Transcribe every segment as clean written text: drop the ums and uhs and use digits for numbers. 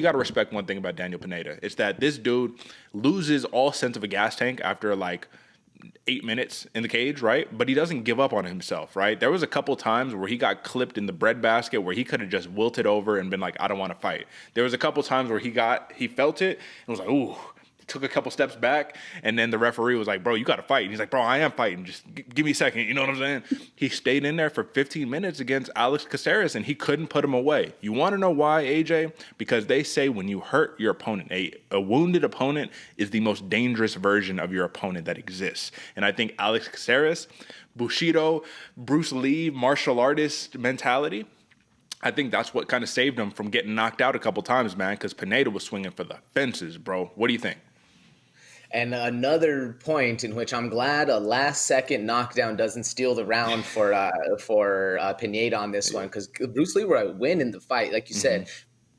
You got to respect one thing about Daniel Pineda. It's that this dude loses all sense of a gas tank after like 8 minutes in the cage, right? But he doesn't give up on himself, right? There was a couple times where he got clipped in the breadbasket where he could have just wilted over and been like, I don't want to fight. There was a couple times where he felt it and was like, ooh, took a couple steps back, and then the referee was like, bro, you got to fight. And he's like, bro, I am fighting. Just give me a second. You know what I'm saying? He stayed in there for 15 minutes against Alex Caceres, and he couldn't put him away. You want to know why, AJ? Because they say when you hurt your opponent, a wounded opponent is the most dangerous version of your opponent that exists. And I think Alex Caceres, Bushido, Bruce Lee, martial artist mentality, I think that's what kind of saved him from getting knocked out a couple times, man, because Pineda was swinging for the fences, bro. What do you think? And another point in which I'm glad a last-second knockdown doesn't steal the round for Pineda on this one, because Bruce Lee were a win in the fight, like you said.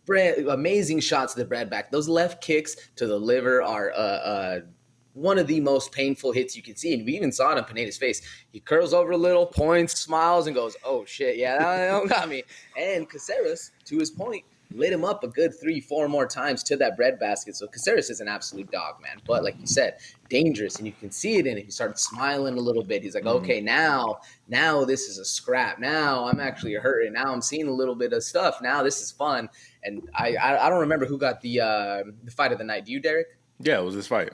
Amazing shots to the bread back. Those left kicks to the liver are one of the most painful hits you can see, and we even saw it on Pineda's face. He curls over a little, points, smiles, and goes, "Oh shit, yeah, that got me." And Caceres, to his point, lit him up a good 3-4 more times to that breadbasket. So Caceres is an absolute dog, man. But like you said, dangerous, and you can see it in it. He started smiling a little bit. He's like, okay, now this is a scrap. Now I'm actually hurting. Now I'm seeing a little bit of stuff. Now this is fun. And I don't remember who got the fight of the night. Do you, Derek? Yeah, it was this fight.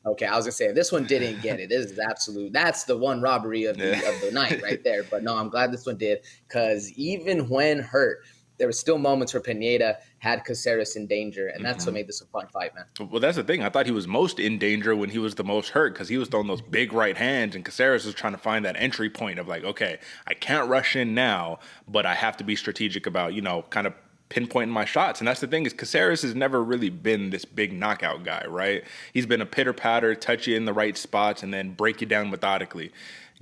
Okay, I was gonna say this one didn't get it. This is absolute. That's the one robbery of the night right there. But no, I'm glad this one did, because even when hurt, there were still moments where Pineda had Caceres in danger, and that's what made this a fun fight, man. Well, that's the thing. I thought he was most in danger when he was the most hurt, because he was throwing those big right hands, and Caceres was trying to find that entry point of like, okay, I can't rush in now, but I have to be strategic about, kind of pinpointing my shots. And that's the thing, is Caceres has never really been this big knockout guy, right? He's been a pitter-patter, touch you in the right spots, and then break you down methodically.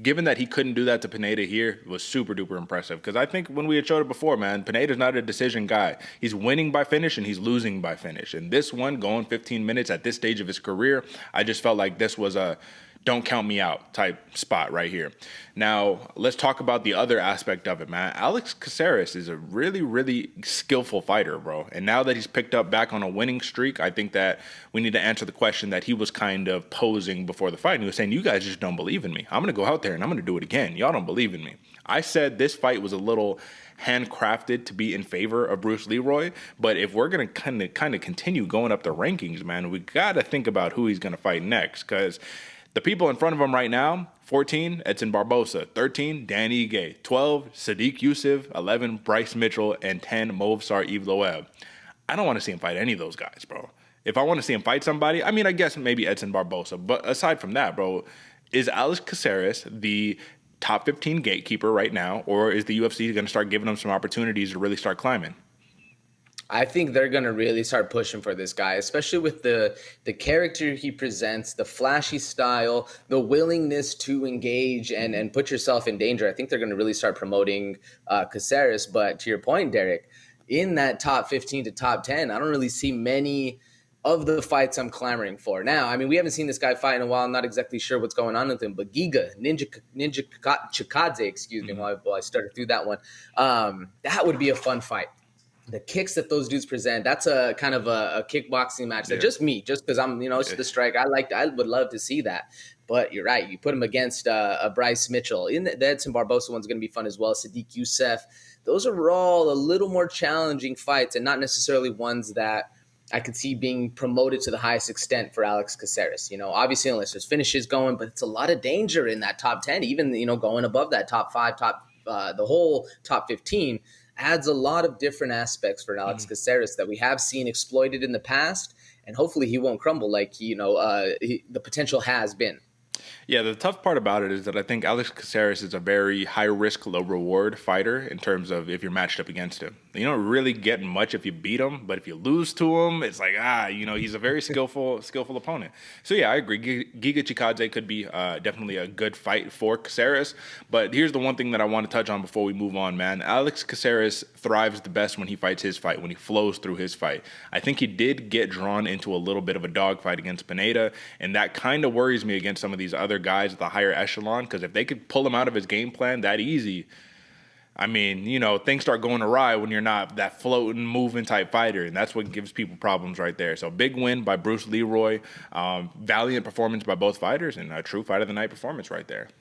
Given that he couldn't do that to Pineda here, it was super duper impressive. Because I think when we had showed it before, man, Pineda's not a decision guy. He's winning by finish and he's losing by finish. And this one, going 15 minutes at this stage of his career, I just felt like this was a don't count me out type spot right here. Now, let's talk about the other aspect of it, man. Alex Caceres is a really, really skillful fighter, bro. And now that he's picked up back on a winning streak, I think that we need to answer the question that he was kind of posing before the fight. And he was saying, you guys just don't believe in me. I'm going to go out there and I'm going to do it again. Y'all don't believe in me. I said this fight was a little handcrafted to be in favor of Bruce Leroy, but if we're going to kind of continue going up the rankings, man, we got to think about who he's going to fight next, because the people in front of him right now: 14, Edson Barbosa; 13, Danny Ige; 12, Sadiq Youssef; 11, Bryce Mitchell; and 10, Movsar Evloev. I don't want to see him fight any of those guys, bro. If I want to see him fight somebody, I mean, I guess maybe Edson Barbosa. But aside from that, bro, is Alex Caceres the top 15 gatekeeper right now, or is the UFC going to start giving him some opportunities to really start climbing? I think they're going to really start pushing for this guy, especially with the character he presents, the flashy style, the willingness to engage and put yourself in danger. I think they're going to really start promoting Caceres. But to your point, Derek, in that top 15 to top 10, I don't really see many of the fights I'm clamoring for. Now, I mean, we haven't seen this guy fight in a while. I'm not exactly sure what's going on with him, but Ninja Chikadze, excuse me, while I started through that one. That would be a fun fight. The kicks that those dudes present, that's a kind of a kickboxing match that just because I'm, it's the strike. I would love to see that. But you're right. You put him against a Bryce Mitchell. In the Edson Barbosa one's going to be fun as well. Sadiq Youssef. Those are all a little more challenging fights, and not necessarily ones that I could see being promoted to the highest extent for Alex Caceres. Obviously, unless there's finishes going, but it's a lot of danger in that top 10, even, going above that top 5, the whole top 15 adds a lot of different aspects for Alex Caceres that we have seen exploited in the past, and hopefully he won't crumble like, the potential has been. Yeah, the tough part about it is that I think Alex Caceres is a very high-risk, low-reward fighter in terms of if you're matched up against him. You don't really get much if you beat him, but if you lose to him, it's like, he's a very skillful opponent. So, yeah, I agree. Giga Chikadze could be definitely a good fight for Caceres, but here's the one thing that I want to touch on before we move on, man. Alex Caceres thrives the best when he fights his fight, when he flows through his fight. I think he did get drawn into a little bit of a dogfight against Pineda, and that kind of worries me against some of these other guys at the higher echelon, because if they could pull him out of his game plan that easy, I mean, things start going awry when you're not that floating, moving type fighter, and that's what gives people problems right there. So big win by Bruce Leroy, valiant performance by both fighters, and a true fight of the night performance right there.